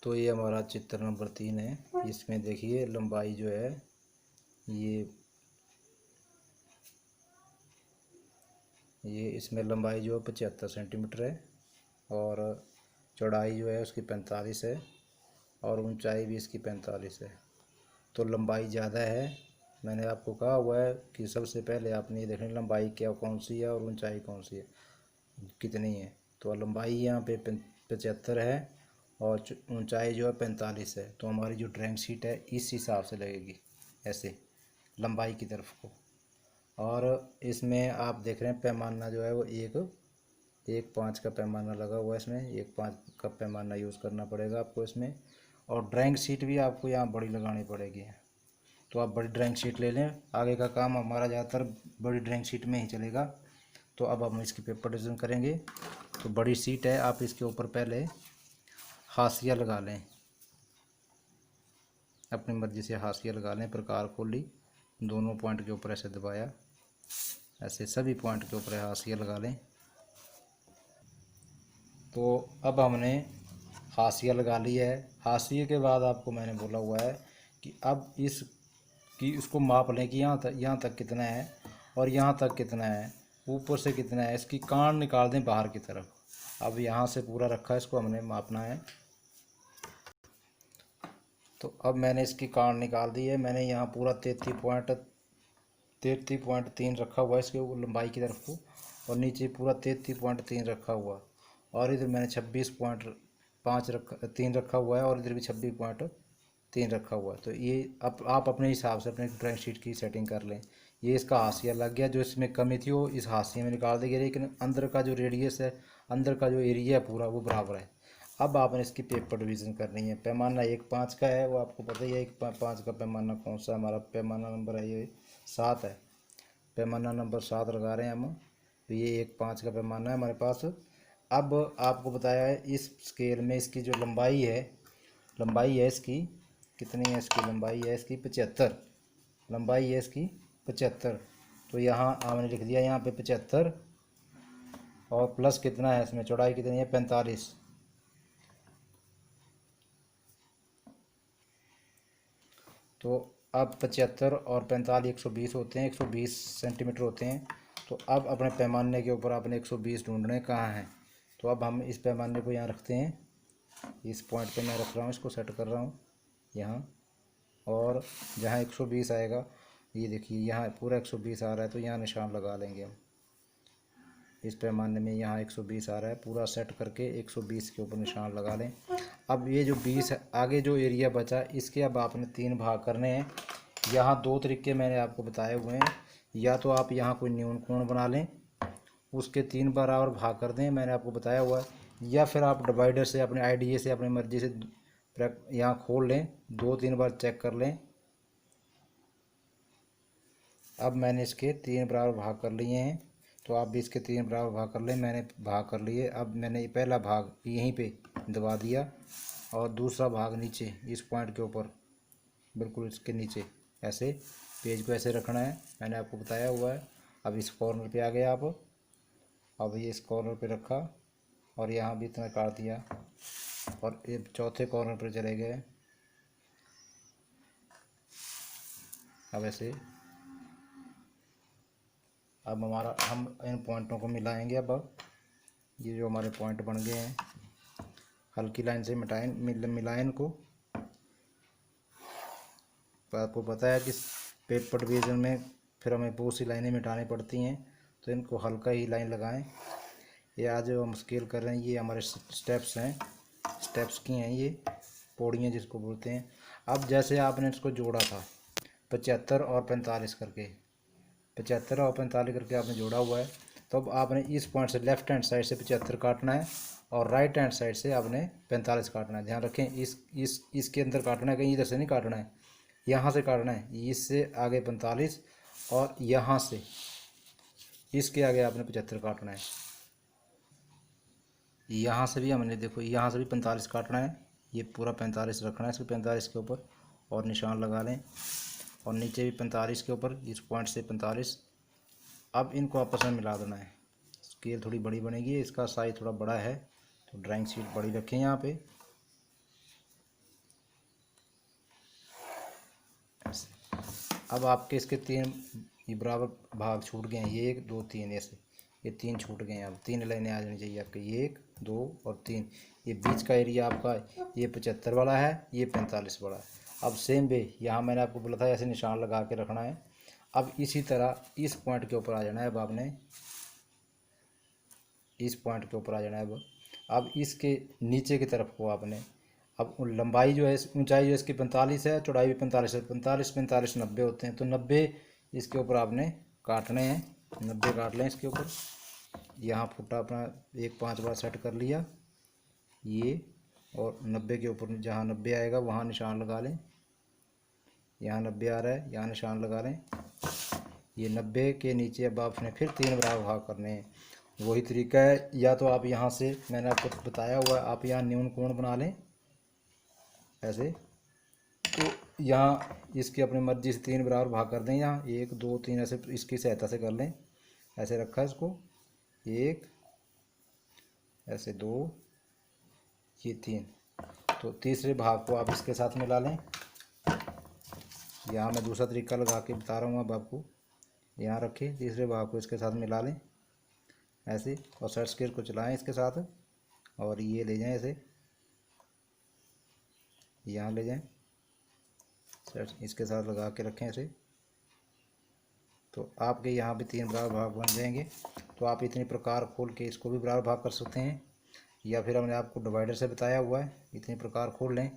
तो ये हमारा चित्र नंबर 3 है। इसमें देखिए लंबाई जो है ये इसमें लंबाई जो है 75 सेंटीमीटर है और चौड़ाई जो है उसकी 45 है और ऊंचाई भी इसकी 45 है। तो लंबाई ज़्यादा है। मैंने आपको कहा हुआ है कि सबसे पहले आपने ये देखनी लंबाई क्या कौन सी है और ऊंचाई कौन सी है, कितनी है। तो लंबाई यहाँ पे 75 है और ऊंचाई जो है 45 है। तो हमारी जो ड्राइंग शीट है इस हिसाब से लगेगी, ऐसे लंबाई की तरफ को। और इसमें आप देख रहे हैं पैमाना जो है वो एक 5 का पैमाना लगा हुआ है। इसमें 1/5 का पैमाना यूज़ करना पड़ेगा आपको इसमें। और ड्राइंग शीट भी आपको यहाँ बड़ी लगानी पड़ेगी। तो आप बड़ी ड्राइंग शीट ले लें। आगे का काम हमारा ज़्यादातर बड़ी ड्राइंग शीट में ही चलेगा। तो अब हम इसकी पेपर डिज़ाइन करेंगे। तो बड़ी शीट है, आप इसके ऊपर पहले हाशिया लगा लें, अपनी मर्ज़ी से हाशिया लगा लें। प्रकार खोली, दोनों पॉइंट के ऊपर ऐसे दबाया, ऐसे सभी पॉइंट के ऊपर हाशिया लगा लें। तो अब हमने हाशिया लगा लिया है। हाशिए के बाद आपको मैंने बोला हुआ है कि अब इसको माप लें कि यहाँ तक कितना है और यहाँ तक कितना है, ऊपर से कितना है। इसकी कान निकाल दें बाहर की तरफ। अब यहाँ से पूरा रखा है, इसको हमने मापना है। तो अब मैंने इसकी कान निकाल दी है। मैंने यहाँ पूरा 33.3 रखा हुआ है इसके लंबाई की तरफ को, और नीचे पूरा 33.3 रखा हुआ, और इधर मैंने 26.3 रखा हुआ है, और इधर भी 26.3 रखा हुआ है। तो ये अब आप अपने हिसाब से अपने ड्राइंग शीट की सेटिंग कर लें। ये इसका हाशिया लग गया, जो इसमें कमी थी वो इस हाशिए में निकाल देगी, लेकिन अंदर का जो रेडियस है, अंदर का जो एरिया है पूरा, वो बराबर है। अब आपने इसकी पेपर डिवीज़न करनी है। पैमाना 1/5 का है, वो आपको पता ही है। 1/5 का पैमाना कौन सा, हमारा पैमाना नंबर है ये 7 है। पैमाना नंबर 7 लगा रहे हैं हम। तो ये 1/5 का पैमाना है हमारे पास। अब आपको बताया है इस स्केल में इसकी जो लंबाई है इसकी कितनी है। इसकी लंबाई है इसकी 75। लंबाई है इसकी 75। तो यहाँ हमने लिख दिया यहाँ पे 75, और प्लस कितना है इसमें, चौड़ाई कितनी है 45। तो अब 75 और 45 120 होते हैं, 120 सेंटीमीटर होते हैं। तो अब अपने पैमाने के ऊपर आपने 120 ढूंढने कहाँ हैं। तो अब हम इस पैमाने को यहाँ रखते हैं, इस पॉइंट पे मैं रख रहा हूँ, इसको सेट कर रहा हूँ यहाँ। और जहाँ 120 आएगा, ये देखिए यहाँ पूरा 120 आ रहा है, तो यहाँ निशान लगा लेंगे हम। इस पैमाने में यहाँ 120 आ रहा है, पूरा सेट करके 120 के ऊपर निशान लगा लें। अब ये जो 20 आगे जो एरिया बचा, इसके अब आपने 3 भाग करने हैं। यहाँ 2 तरीके मैंने आपको बताए हुए हैं। या तो आप यहाँ कोई न्यून कोण बना लें, उसके 3 बराबर भाग कर दें, मैंने आपको बताया हुआ है। या फिर आप डिवाइडर से अपने आईडीए से अपनी मर्जी से यहाँ खोल लें, 2-3 बार चेक कर लें। अब मैंने इसके 3 बराबर भाग कर लिए हैं, तो आप भी इसके 3 बराबर भाग कर लें। मैंने भाग कर लिए। अब मैंने पहला भाग यहीं पे दबा दिया, और दूसरा भाग नीचे इस पॉइंट के ऊपर, बिल्कुल इसके नीचे। ऐसे पेज को ऐसे रखना है, मैंने आपको बताया हुआ है। अब इस कॉर्नर पे आ गए आप। अब ये इस कॉर्नर पे रखा, और यहाँ भी इतना काट दिया, और ये चौथे कॉर्नर पर चले गए। अब ऐसे अब हम इन पॉइंटों को मिलाएंगे। अब ये जो हमारे पॉइंट बन गए हैं, हल्की लाइन से मिलाएं इनको। आपको पता है कि पेपर डिवीजन में फिर हमें बहुत सी लाइनें मिटानी पड़ती हैं, तो इनको हल्का ही लाइन लगाएं। ये आज जो हम स्केल कर रहे हैं, ये हमारे स्टेप्स हैं, स्टेप्स की हैं ये, पौड़ियाँ जिसको बोलते हैं। अब जैसे आपने इसको जोड़ा था 75 और 45 करके, 75 और 45 करके आपने जोड़ा हुआ है, तो अब आपने इस पॉइंट से लेफ्ट हैंड साइड से 75 काटना है, और राइट हैंड साइड से आपने 45 काटना है। ध्यान रखें, इसके अंदर काटना है, कहीं इधर से नहीं काटना है, यहाँ से काटना है। इससे आगे 45, और यहाँ से इसके आगे आपने 75 काटना है। यहाँ से भी हमने देखो, यहाँ से भी 45 काटना है। ये पूरा 45 रखना है इसके 45 के ऊपर, और निशान लगा लें। और नीचे भी 45 के ऊपर, इस पॉइंट से 45। अब इनको आपस में मिला देना है। स्केल थोड़ी बड़ी बनेगी, इसका साइज थोड़ा बड़ा है, तो ड्राइंग शीट बड़ी रखें यहाँ पे। अब आपके इसके 3 ये बराबर भाग छूट गए हैं, ये 1 2 3 ऐसे, ये 3 छूट गए हैं। अब 3 लाइनें आ जानी चाहिए आपके, ये 1 2 और 3। ये बीच का एरिया आपका ये 75 वाला है, ये 45 वाला है। अब सेम वे यहाँ मैंने आपको बोला था ऐसे निशान लगा के रखना है। अब इसी तरह इस पॉइंट के ऊपर आ जाना है। अब आपने इस पॉइंट के ऊपर आ जाना है। अब इसके नीचे की तरफ को आपने, अब लंबाई जो है, ऊंचाई जो है इसकी 45 है, चौड़ाई भी 45 है। 45 45 90 होते हैं, तो 90 इसके ऊपर आपने काटने हैं। 90 काट लें इसके ऊपर। यहाँ फुटा अपना 5 बार सेट कर लिया ये, और 90 के ऊपर जहाँ 90 आएगा वहाँ निशान लगा लें। यहाँ 90 आ रहा है, यहाँ निशान लगा लें। ये 90 के नीचे अब आपने फिर 3 बराबर भाग करने हैं। वही तरीका है, या तो आप यहाँ से मैंने आपको बताया हुआ है, आप यहाँ न्यून कोण बना लें ऐसे। तो यहाँ इसकी अपनी मर्जी से 3 बराबर भाग कर दें। यहाँ 1 2 3 ऐसे इसकी सहायता से कर लें। ऐसे रखा है इसको, 1 ऐसे 2 ये 3। तो तीसरे भाग को आप इसके साथ मिला लें। यहाँ मैं दूसरा तरीका लगा के बता रहा हूँ अब आपको। यहाँ रखें, तीसरे भाग को इसके साथ मिला लें ऐसे, और सर्च स्केल को चलाएं इसके साथ, और ये ले जाएं ऐसे, यहाँ ले जाएं, सर्च इसके साथ लगा के रखें ऐसे। तो आपके यहाँ भी 3 बराबर भाग बन जाएंगे। तो आप इतनी प्रकार खोल के इसको भी बराबर भाग कर सकते हैं, या फिर हमने आपको डिवाइडर से बताया हुआ है, इतनी प्रकार खोल लें।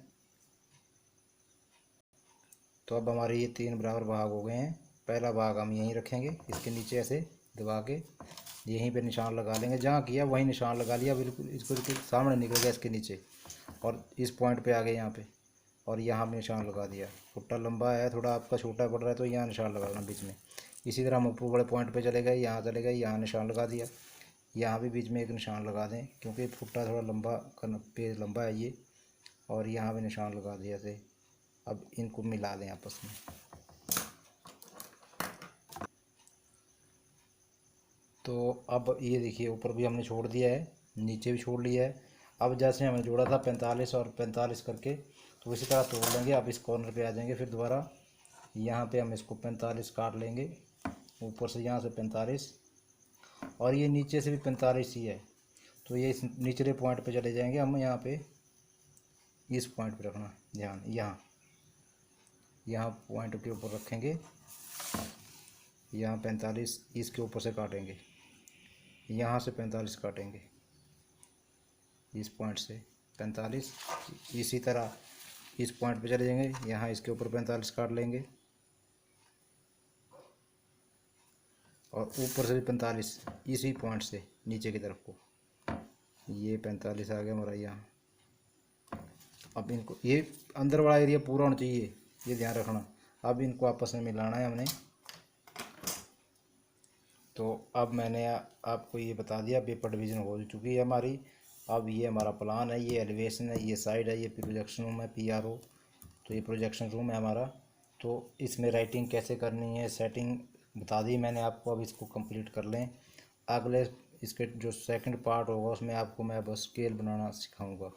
तो अब हमारे ये 3 बराबर भाग हो गए हैं। पहला भाग हम यहीं रखेंगे, इसके नीचे ऐसे दबा के यहीं पे निशान लगा लेंगे। जहाँ किया वहीं निशान लगा लिया, बिल्कुल इसको सामने निकल गया इसके नीचे, और इस पॉइंट पे आ गए यहाँ पे, और यहाँ भी निशान लगा दिया। फुट्टा लंबा है, थोड़ा आपका छोटा पड़ रहा है, तो यहाँ निशान लगा देना बीच में। इसी तरह हम ऊपर बड़े पॉइंट पे चले गए, यहाँ चले गए, यहाँ निशान लगा दिया। यहाँ भी बीच में एक निशान लगा दें, क्योंकि फुट्टा थोड़ा लंबा पेज लंबा है ये, और यहाँ भी निशान लगा दिया ऐसे। अब इनको मिला दें आपस में। तो अब ये देखिए, ऊपर भी हमने छोड़ दिया है, नीचे भी छोड़ लिया है। अब जैसे हमने जोड़ा था 45 और 45 करके, तो इसी तरह तोड़ लेंगे। अब इस कॉर्नर पे आ जाएंगे, फिर दोबारा यहाँ पे हम इसको 45 काट लेंगे, ऊपर से यहाँ से 45, और ये नीचे से भी 45 ही है। तो ये इस निचले पॉइंट पे चले जाएंगे हम। यहाँ पे इस पॉइंट पे रखना ध्यान, यहाँ पॉइंट के ऊपर रखेंगे। यहाँ 45 इसके ऊपर से काटेंगे, यहाँ से 45 काटेंगे, इस पॉइंट से 45। इसी तरह इस पॉइंट पे चले जाएंगे, यहाँ इसके ऊपर 45 काट लेंगे, और ऊपर से भी 45 इसी पॉइंट से नीचे की तरफ को। ये 45 आ गया हमारा यहाँ। अब इनको, ये अंदर वाला एरिया पूरा होना चाहिए, ये ध्यान रखना। अब इनको आपस में मिलाना है हमने। तो अब मैंने आपको ये बता दिया, पेपर डिवीज़न हो चुकी है हमारी। अब ये हमारा प्लान है, ये एलिवेशन है, ये साइड है, ये प्रोजेक्शन रूम है, PRO। तो ये प्रोजेक्शन रूम है हमारा। तो इसमें राइटिंग कैसे करनी है, सेटिंग बता दी मैंने आपको। अब इसको कंप्लीट कर लें। अगले इसके जो सेकंड पार्ट होगा उसमें आपको मैं बस स्केल बनाना सिखाऊंगा।